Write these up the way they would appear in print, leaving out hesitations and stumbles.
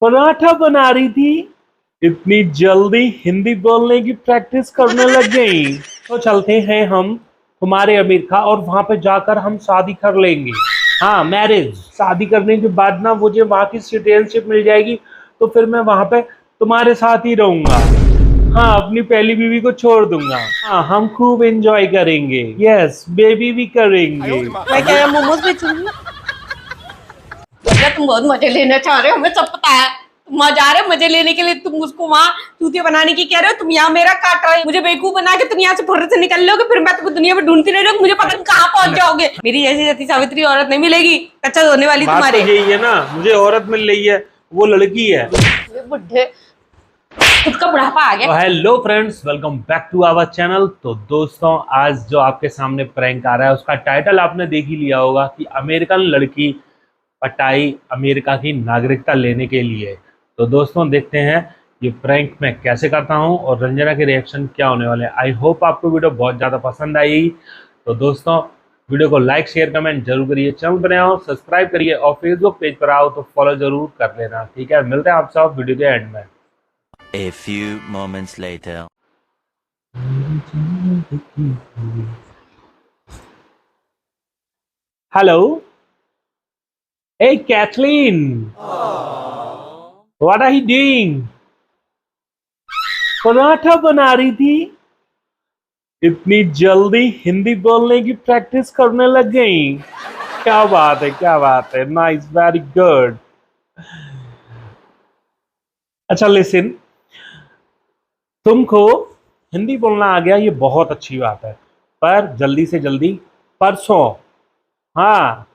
पराठा बना रही थी। इतनी जल्दी हिंदी बोलने की प्रैक्टिस करने लग गई। तो चलते हैं हम हमारे अमेरिका और वहां पे जाकर हम शादी कर लेंगे। हाँ, मैरिज। शादी करने के बाद ना मुझे वहां की सिटीजनशिप मिल जाएगी, तो फिर मैं वहां पे तुम्हारे साथ ही रहूंगा। हाँ, अपनी पहली बीवी को छोड़ दूंगा। हाँ, हम खूब एंजॉय करेंगे। यस, बेबी भी करेंगे। मैं क्या मोमोज बेचूंगी? तुम बहुत मजे लेना चाह रहे हो, हमें सब पता है। तुम वहां जा रहे हो मजे लेने के लिए, तुम उसको वहां चूतिया बनाने की कह रहे हो। तुम यहाँ मेरा काट रहे हो, मुझे बेवकूफ बना के तुम यहाँ से फुर्र से निकल लोगे, फिर मैं तुमको दुनिया में ढूंढती रह जाऊंगी, मुझे पता नहीं कहाँ पहुंच जाओगे। मेरी जैसी सती सावित्री औरत नहीं मिलेगी कच्चा धोने वाली बात तुम्हारे। तो यही है ना, मुझे औरत मिल रही है, वो लड़की है। बुढ़े खुद का बुढ़ापा आ गया। Hello friends, welcome back to our channel. तो दोस्तों, आज जो आपके सामने प्रैंक आ रहा है उसका टाइटल आपने देख ही लिया होगा कि अमेरिकन लड़की पटाई अमेरिका की नागरिकता लेने के लिए। तो दोस्तों, देखते हैं ये प्रैंक मैं कैसे करता हूं और रंजना के रिएक्शन क्या होने वाले हैं। आई होप आपको वीडियो बहुत ज़्यादा पसंद आई। तो दोस्तों, वीडियो को लाइक शेयर कमेंट जरूर करिए, चैनल पर आओ सब्सक्राइब करिए और फेसबुक पेज पर आओ तो फॉलो जरूर कर लेना। ठीक है, मिलते हैं आप सब वीडियो के एंड में। A few moments later. Hello. Hey, Kathleen. What are you doing? Paratha बना रही थी। इतनी जल्दी हिंदी बोलने की प्रैक्टिस करने लग गई। क्या बात है, क्या बात है। Nice, very good. अच्छा लिसन, तुमको हिंदी बोलना आ गया, ये बहुत अच्छी बात है, पर जल्दी से जल्दी परसों। हाँ,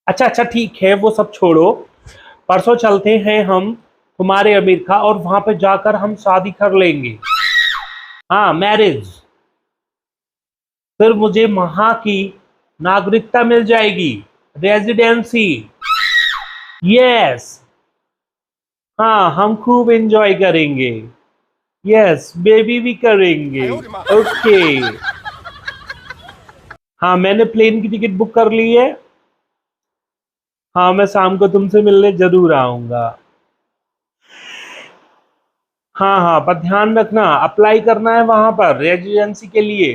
अच्छा अच्छा ठीक है, वो सब छोड़ो। परसों चलते हैं हम तुम्हारे अमेरिका और वहां पे जाकर हम शादी कर लेंगे। हाँ, मैरिज। फिर मुझे वहां की नागरिकता मिल जाएगी, रेजिडेंसी। यस। हाँ, हम खूब एंजॉय करेंगे। यस, बेबी भी करेंगे। ओके। हाँ, मैंने प्लेन की टिकट बुक कर ली है। हाँ, मैं शाम को तुमसे मिलने जरूर आऊंगा। हाँ हाँ, पर ध्यान रखना, अप्लाई करना है वहां पर रेजिडेंसी के लिए।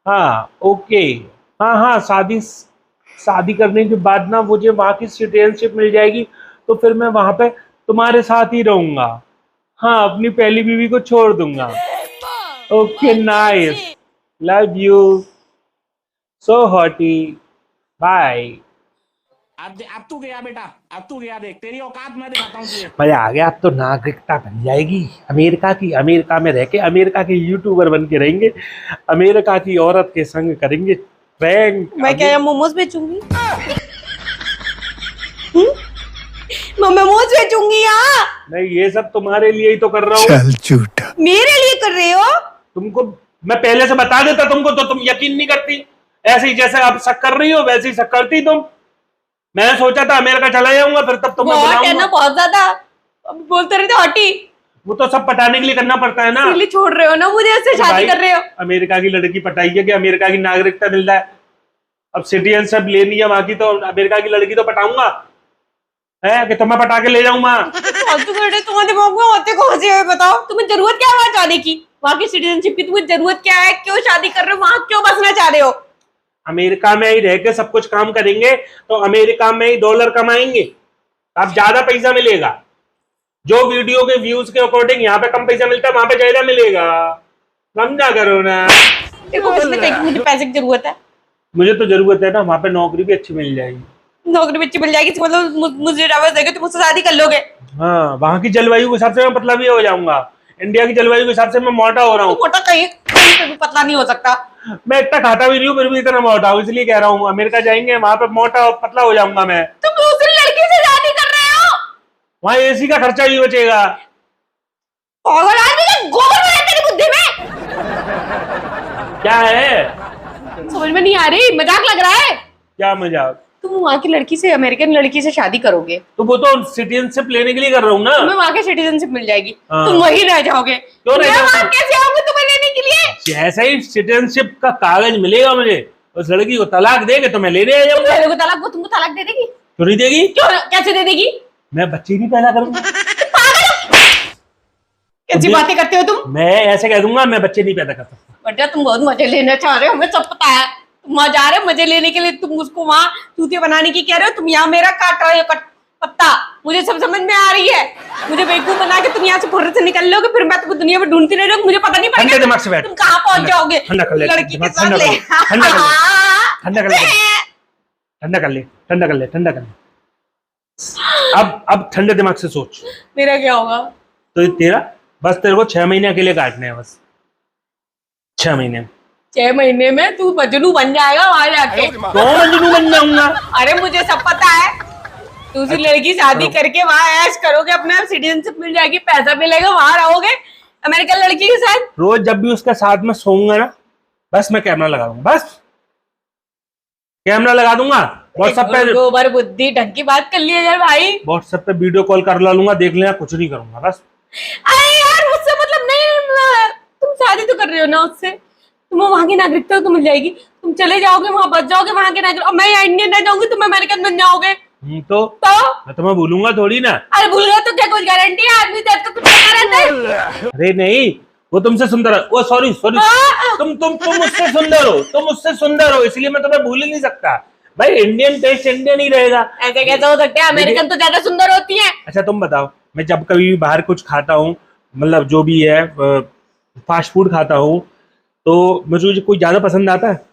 हाँ, ओके। हाँ हाँ, शादी शादी करने के बाद ना मुझे वहां की सिटीजनशिप मिल जाएगी, तो फिर मैं वहां पे तुम्हारे साथ ही रहूंगा। हाँ, अपनी पहली बीवी को छोड़ दूंगा। Okay, nice. Love you. So hottie. Bye. अब तू गया बेटा, अब तू गया, देख तेरी औकात मैं दिखाता हूँ तुझे। मजा आ गया। अब तो नागरिकता बन जाएगी अमेरिका की। अमेरिका में रह के अमेरिका के यूट्यूबर बन के रहेंगे। अमेरिका की औरत के संग करेंगे प्रैंक। मैं क्या मोमोज बेचूंगी? मैं मोमोज बेचूंगी यहाँ। नहीं, ये सब तुम्हारे लिए ही तो कर रहा हूँ। चल झूठा। मेरे लिए कर रहे हो? तुमको मैं पहले से बता देता तुमको, तो तुम यकीन नहीं करती। ऐसे ही जैसे अब शक कर रही हो वैसे ही शक करती तुम। मैंने सोचा था अमेरिका चला जाऊंगा, फिर तब तुम्हें बहुत है ना, बुलाऊंगा। बहुत ज्यादा। अब बोलते रहते हॉटी। वो तो सब पटाने के लिए करना पड़ता है ना। इसीलिए छोड़ रहे हो ना मुझे, उससे शादी भाई, कर रहे हो। अमेरिका की लड़की पटाई है कि अमेरिका की नागरिकता मिल रहा है। अब सिटीजनशिप लेनी है वहां की, तो अमेरिका की लड़की तो पटाऊंगा है कि तुम्हें पटा के ले जाऊंगा। फालतू कर रहे, तुम्हारे दिमाग में होते कौन से हुए बताओ? तुम्हें जरूरत क्या है वहां जाने की? वहां की सिटीजनशिप की तुम्हें जरूरत क्या है? क्यों शादी कर रहे हो? वहां क्यों बसना चाह रहे हो? अमेरिका में ही रह के सब कुछ काम करेंगे तो अमेरिका में ही डॉलर कमाएंगे, अब ज्यादा पैसा मिलेगा। जो वीडियो के व्यूज के अकॉर्डिंग यहाँ पे कम पैसा मिलता है, वहां पे ज्यादा मिलेगा। समझा करो ना। देखो, उसमें कहीं मुझे पैसे की जरूरत है। मुझे तो जरूरत है ना, वहां पे नौकरी भी अच्छी मिल जाएगी। नौकरी बच्ची मिल जाएगी, मतलब मुझे डाइवोर्स देके तुम मुझसे शादी कर लोगे? हाँ, वहां की जलवायु के हिसाब से मैं पतला भी हो जाऊंगा। इंडिया की जलवायु के हिसाब से मैं मोटा हो रहा हूँ। मोटा कहीं पे भी पतला नहीं हो सकता। मैं इतना खाता भी नहीं हूँ, फिर भी इतना मोटा हूँ, इसलिए कह रहा हूँ अमेरिका जाएंगे वहां पे मोटा और पतला हो जाऊंगा मैं। तुम दूसरी लड़की से शादी कर रहे हो? वहां एसी का खर्चा भी बचेगा। पागल आदमी का गोबर भरा तेरी बुद्धि में। क्या है? समझ में नहीं आ रही, मजाक लग रहा है। क्या मजाक? तुम वहाँ की लड़की से, अमेरिकन लड़की से शादी करोगे तो वो तो सिटीजनशिप लेने के लिए कर रहा हूँ ना। तुम्हें वहाँ की सिटीजनशिप मिल जाएगी। हाँ। तुम वहीं रह जाओगे। क्यों रह मैं जाऊंगा? वहाँ कैसे आऊंगी तुम्हें लेने के लिए? जैसे ही सिटीजनशिप का कागज मिलेगा मुझे, उस लड़की को तलाक देके तो मैं लेने आ जाऊंगा। मेरे को तलाक, वो तुमको तलाक दे देगी? क्यों नहीं देगी? क्यों, कैसे दे देगी? मैं बच्चे नहीं पैदा करूंगा। कैसी बातें करते हो तुम? मैं ऐसे कह दूंगा मैं बच्चे नहीं पैदा कर सकता। बेटा तुम बहुत मजे लेना चाह रहे हो, हमें सब पता है। तुम वहां जा रहे हो मजे लेने के लिए, तुम उसको वहां चूतिया बनाने की कह रहे हो, तुम यहाँ मेरा काट रहे हो पत्ता। मुझे सब समझ में आ रही है। मुझे बेवकूफ बना के तुम यहाँ से फुर्र से निकल लोगे, फिर मैं तुमको दुनिया में ढूंढती रह जाऊंगी, मुझे पता नहीं ठंडे दिमाग से बैठ। तुम कहाँ पहुंच जाओगे ठंडा कर ले, लड़की के साथ। ठंडा कर ले, ठंडा कर ले, ठंडा कर ले, ठंडा कर ले, ठंडा कर ले, ठंडा कर ले। अब ठंडे दिमाग से सोच। मेरा क्या होगा? तो तेरा बस तेरे को 6 महीने के लिए काटने हैं, बस 6 महीने। 6 महीने में तू मजनू बन जाएगा वहां जाके। तो मजनू बन जाऊंगा। अरे मुझे सब पता है। दूसरी लड़की शादी करके वहां ऐश करोगे, अपना सिटीजनशिप मिल जाएगी, पैसा मिलेगा, वहां रहोगे अमेरिकन लड़की के साथ। रोज जब भी उसके साथ में सोऊंगा ना, बस मैं कैमरा लगा दूंगा, बस कैमरा लगा दूंगा। व्हाट्सएप पे गोबर बुद्धि ढंग की बात कर लिया यार भाई। व्हाट्सएप पे वीडियो कॉल कर ला लूंगा, देख लेना, कुछ नहीं करूंगा बस। अरे यार उससे मतलब नहीं, तुम शादी तो कर रहे हो ना उससे, तुम्हें वहां की नागरिकता तो मिल जाएगी, तुम चले जाओगे वहां, बच जाओगे वहां के नागरिक, और मैं यहाँ इंडियन रह जाऊंगी, तुम अमेरिकन बन जाओगे। तो मैं तुम्हें भूलूंगा थोड़ी ना। अरे भूल गए तो क्या कुछ गारंटी है? आदमी तो आपका कुछ पता रहता है। अरे नहीं, वो तुमसे सुंदर है। ओ सॉरी सॉरी, तुम मुझसे सुंदर हो, तुम मुझसे सुंदर हो, इसलिए मैं तुम्हें भूल ही नहीं सकता। भाई इंडियन टेस्ट इंडियन ही रहेगा। ऐसे कैसे हो सकता है? अमेरिकन तो ज्यादा सुंदर होती है। अच्छा तुम बताओ, मैं जब कभी भी बाहर कुछ खाता हूँ, मतलब जो भी है फास्ट फूड खाता हूँ, तो मुझे कोई ज्यादा पसंद आता है?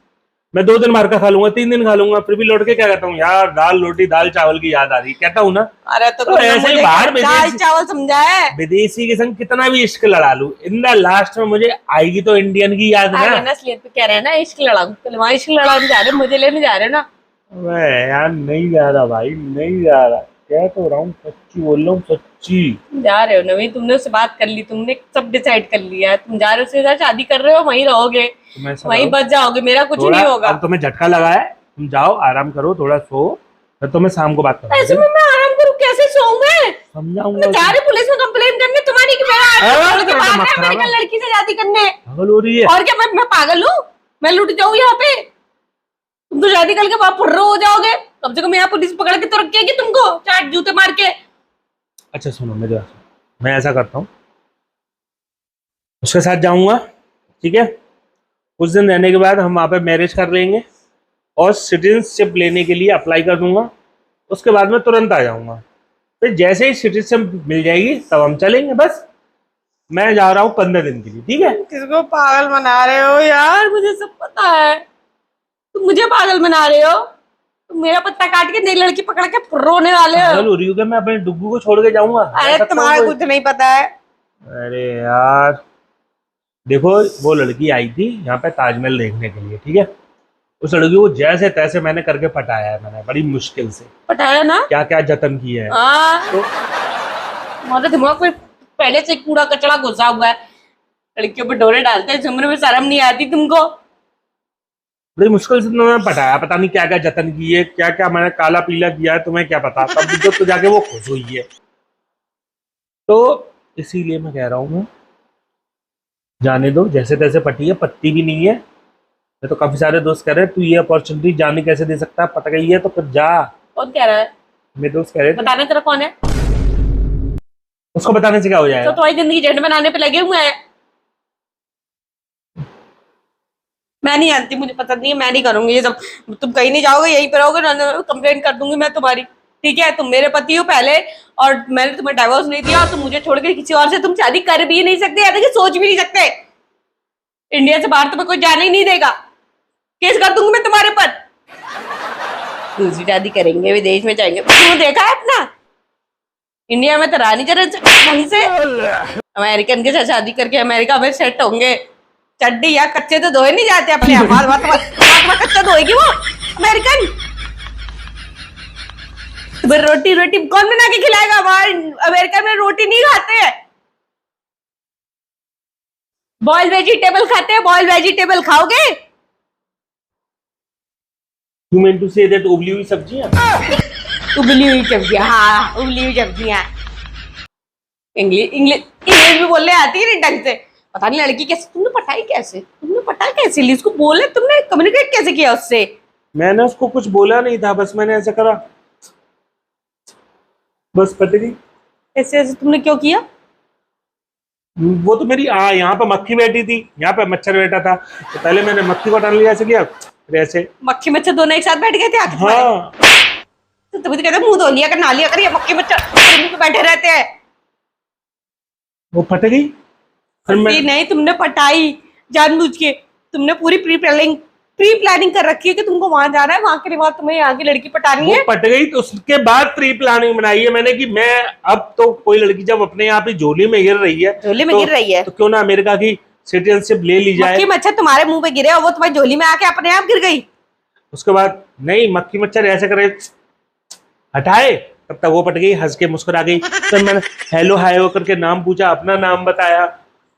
मैं 2 दिन बाहर का खा लूंगा, 3 दिन खा लूंगा, फिर भी लौट के क्या कहता हूँ, यार दाल रोटी दाल चावल की याद आ रही, कहता हूँ ना। अरे तो ऐसे ही बाहर दाल चावल समझा है। विदेशी के संग कितना भी इश्क लड़ा लूं, इन द लास्ट में मुझे आएगी तो इंडियन की याद ना। असलियत पे कह रहे हैं ना, इश्क लड़ाऊं, वहां इश्क लड़ाने जा रहे हो, मुझे लेने जा रहे हो ना। मैं यार नहीं जा रहा भाई, नहीं जा रहा, कह तो रहा हूँ, सच्ची बोल रहा हूँ, सच्ची। जा रहे हो नवी, तुमने उससे बात कर ली, तुमने सब डिसाइड कर लिया है, तुम जा रहे हो उसके साथ शादी कर रहे हो, वहीं रहोगे, वहीं बच जाओगे, मेरा कुछ नहीं होगा। अब तुम्हें झटका लगा है, तुम जाओ आराम करो, थोड़ा सो, फिर तो मैं शाम को बात करूंगा। ऐसे में मैं आराम करूं, कैसे सोऊं मैं? समझाऊंगा। जा रही पुलिस में कंप्लेन करने तुम्हारी कि मेरा अमेरिकन लड़की से शादी करने। पागल हो रही है और क्या मैं पागल हूँ? मैं लुट जाऊँ यहाँ पे? तुम तो शादी करके वहां फुर्रो हो जाओगे, कम से कम यहाँ पुलिस पकड़ के तो रखेगी तुमको, चाट जूते मार के। अच्छा सुनो, मैं ऐसा करता हूँ, उसके साथ जाऊंगा, ठीक है, कुछ दिन रहने के बाद हम वहाँ पे मैरिज कर लेंगे और सिटीजनशिप लेने के लिए अप्लाई कर दूंगा, उसके बाद में तुरंत आ जाऊंगा। फिर जैसे ही सिटीजनशिप मिल जाएगी तब हम चलेंगे। बस मैं जा रहा हूँ 15 दिन के लिए, ठीक है? किसको पागल बना रहे हो यार? मुझे सब पता है, तुम मुझे पागल बना रहे हो। तुम मेरा पत्ता काट के नई लड़की पकड़ के रोने वाले हो। पागल हो रही हो क्या? मैं अपने डुग्गू को छोड़ के जाऊंगा? अरे तुम्हारा कुछ नहीं पता है। अरे यार देखो, वो लड़की आई थी यहाँ पे ताजमहल देखने के लिए, ठीक है? उस लड़की को जैसे तैसे मैंने करके पटाया है, मैंने बड़ी मुश्किल से पटाया ना, क्या क्या जतन किए हैं। तो तुम्हारे दिमाग में पहले से कूड़ा कचरा घुसा हुआ है। लड़कियों पे डोरे डालते हैं, उम्र में शर्म नहीं आती तुमको? बड़ी मुश्किल से तुमने पटाया, पता नहीं क्या क्या जतन किए, क्या क्या मैंने काला पीला किया है, तुम्हें क्या पता। तब तो जाके वो खुश हुई है। तो इसीलिए मैं कह रहा हूँ, जाने दो, जैसे तैसे पटी है, पत्ती भी नहीं है। मैं तो काफी सारे दोस्त कह रहे हैं तू ये अपॉर्चुनिटी जाने कैसे दे सकता है, पट गई है तो फिर जा। कौन कह रहा है? मेरे दोस्त कह रहे थे। बताने तेरा कौन है? उसको बताने से क्या हो जाएगा? तो तुम्हारी जिंदगी झंड बनाने पे लगे हुए हैं। मैं नहीं जानती, मुझे पता नहीं है, मैं नहीं करूंगी ये सब। तुम कहीं नहीं जाओगे, यहीं पर रहोगे, कंप्लेन कर दूंगी मैं तुम्हारी, ठीक है? तुम मेरे पति हो पहले, और मैंने तुम्हें डाइवोर्स नहीं दिया, और तुम मुझे छोड़ के किसी और से तुम शादी कर भी नहीं सकते, या कि सोच भी नहीं सकते। इंडिया से बाहर तुम्हें कोई जाने ही नहीं देगा, केस कर दूंगी मैं तुम्हारे पर। दूसरी शादी करेंगे, विदेश में जाएंगे, तुमने देखा है अपना? इंडिया में तो रानी जरा ढंग से, अमेरिकन के साथ शादी करके अमेरिका में सेट होंगे। चड्डी या कच्चे तो धोए नहीं जाते अपने आप, कच्चा धोएगी वो अमेरिकन। रोटी रोटी कौन बना के खिलाएगा? वहां अमेरिका में रोटी नहीं खाते हैं, बॉइल्ड वेजिटेबल खाते हैं। बॉइल्ड वेजिटेबल खाओगे? You mean to say that उबली हुई सब्जियां? उबली हुई सब्जियां, हाँ उबली हुई सब्जियां। इंग्लिश भी बोलने आती है नहीं ढंग से। पता नहीं लड़की कैसे, तुमने पटाई कैसे, तुमने पटा कैसे ली उसको, बोले तुमने कम्युनिकेट कैसे किया उससे? मैंने उसको कुछ बोला नहीं था, बस मैंने ऐसा करा, बस पट गई। ऐसे ऐसे तुमने क्यों किया? वो तो मेरी यहाँ पे मक्खी बैठी थी, यहाँ पे मच्छर बैठा था, तो पहले मैंने मक्खी को टान लिया, ऐसे किया, फिर ऐसे। मक्खी मच्छर दोनों एक साथ बैठ गए थे आके तुम्हारे? हाँ, तो तभी तो कहते हैं, मुंह धो लिया कर, नहा लिया कर, ये मक्खी मच्छर मुंह पे बैठे रहते हैं। वो फट गई। फिर मैं नहीं, तुमने पटाई जानबूझ के, तुमने पूरी प्री प्लानिंग कर रखी है कि तुमको वहां जाना है, वहां के बाद तुम्हें यहाँ की लड़की पटानी वो है। पट गई, तो उसके बाद प्री प्लानिंग बनाई है मैंने कि मैं अब तो कोई लड़की जब अपने यहाँ पे झोली में गिर रही है, झोली में गिर रही है तो क्यों ना अमेरिका की सिटीजनशिप ले ली जाए। मक्खी मच्छर तुम्हारे मुंह पे गिरे और वो तुम्हारी झोली में आके अपने आप गिर गई। उसके बाद नहीं, मक्खी मच्छर ऐसे करे, हटाए, तब तक वो पट गई, हंस के मुस्कुरा गई। फिर मैंने हेलो हाय हो करके नाम पूछा, अपना नाम बताया,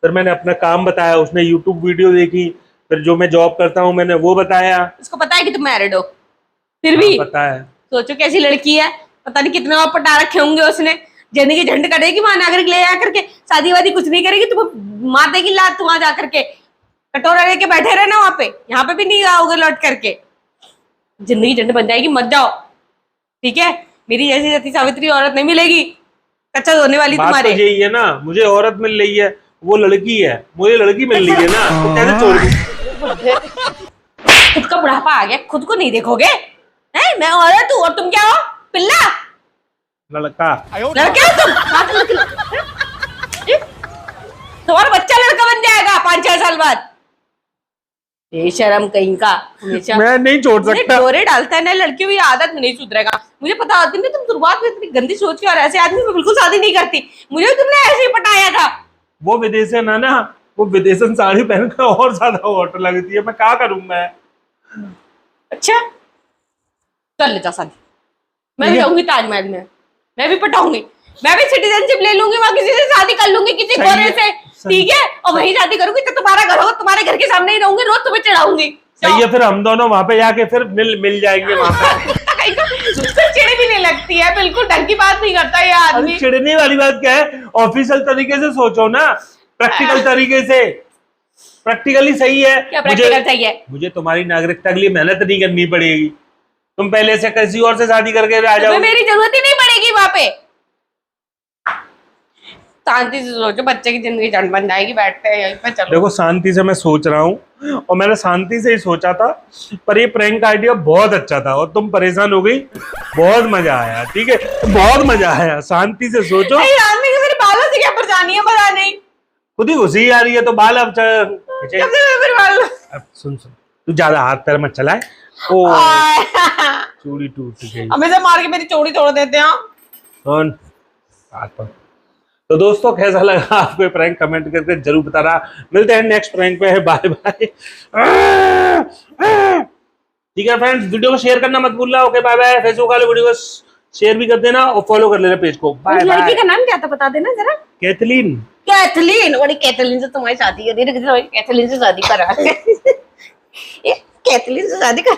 फिर मैंने अपना काम बताया, उसने यूट्यूब वीडियो देखी, फिर जो मैं जॉब करता हूँ मैंने वो बताया। उसको पता है कि तुम मैरिड हो, फिर भी पता है। सोचो कैसी लड़की है, पता नहीं कितने और पटा रखे होंगे उसने। जिंदगी झंड करेगी वहां नागरिक ले जा करके, शादी वादी कुछ नहीं करेगी, तुम्हें मार देगी लात वहां जा करके, कटोरा लेके बैठे रहना वहां पे, यहाँ पे भी नहीं आओगे लौट करके, जिंदगी झंड बन जाएगी, मत जाओ, ठीक है? मेरी जैसी सती सावित्री औरत नहीं मिलेगी कच्चा धोने वाली बात तुम्हारे। तो यही है ना, मुझे औरत मिल रही है, वो लड़की है, मुझे लड़की मिल रही है ना, तो कैसे छोड़ दूं? खुद का बुढ़ापा आ गया, खुद को नहीं देखोगे? हैं, मैं औरत हूँ और तुम क्या हो, पिल्ला? लड़का। लड़के हो तुम? तुम्हारा बच्चा लड़का बन जाएगा 5-6 साल बाद। बेशरम कहीं का, हमेशा मैं नहीं छोड़ सकता। डोरे डालता है ना लड़कियों की आदत में नहीं सुधरेगा। मुझे पता होती नहीं, तुम शुरुआत में इतनी गंदी सोच के और ऐसे आदमी में बिल्कुल शादी नहीं करती, मुझे भी तुमने ऐसे ही पटाया था। वो विदेशन है ना, वो विदेशन साड़ी पहनकर और ज्यादा हॉट लगती है, मैं क्या करूं मैं। अच्छा कर लेता शादी, मैं भी जाऊंगी ताजमहल में, मैं भी पटाऊंगी, मैं भी सिटीजनशिप ले लूंगी, वहां किसी से शादी कर लूंगी, किसी सही है, गोरे से, ठीक है? और वहीं शादी करूंगी तो तुम्हारा घर हो, तुम्हारे घर के सामने ही रहूंगी, रोज तुम्हें चढ़ाऊंगी। सही है, फिर हम दोनों वहां पे जाके फिर मिल जाएंगे वहां पे। उसको चिड़ भी नहीं लगती है, बिल्कुल ढंग की बात नहीं करता ये आदमी। अरे चिढ़ने वाली बात क्या है, ऑफिशियल तरीके से सोचो ना, प्रैक्टिकल तरीके से, प्रैक्टिकली सही है। क्या प्रैक्टिकल चाहिए? मुझे तुम्हारी नागरिकता के लिए मेहनत नहीं करनी पड़ेगी, तुम पहले से किसी और से शादी करके आ जाओ, मेरी जरूरत ही नहीं पड़ेगी वहां पे। शांति से सोचो, बच्चे की जिंदगी झंड बन जाएगी, बैठते हैं यहीं पे। चलो देखो शांति से मैं सोच रहा हूँ, और मैंने शांति से ही सोचा था, पर ये प्रैंक आइडिया बहुत अच्छा था और तुम परेशान हो गई, बहुत मजा आया, ठीक है, बहुत मजा आया। शांति से सोचो। आदमी को मेरे बालों से क्या परेशानी है, पता नहीं, खुद ही घुसी आ रही है तो बाल अब सुन तू ज्यादा हाथ पैर मत चलाए, ओ चूड़ी टूट गई, हमेशा मार के मेरी चोड़ी तोड़ देते हैं। सुन बात पर। तो दोस्तों कैसा लगा आपको ये प्रैंक, कमेंट करके जरूर बताना। मिलते हैं नेक्स्ट प्रैंक पे, बाय बाय। ठीक है फ्रेंड्स, वीडियो को शेयर करना मत भूलना। Okay bye bye. फेसबुक वाले वीडियो को शेयर भी कर देना और फॉलो कर लेना पेज को। Bye bye. लड़की का नाम क्या था बता देना जरा। कैथलीन। कैथलीन, बड़ी कैथलीन से तुम्हारी शादी कर दी, कैथलीन से शादी करा कैथलीन से शादी कर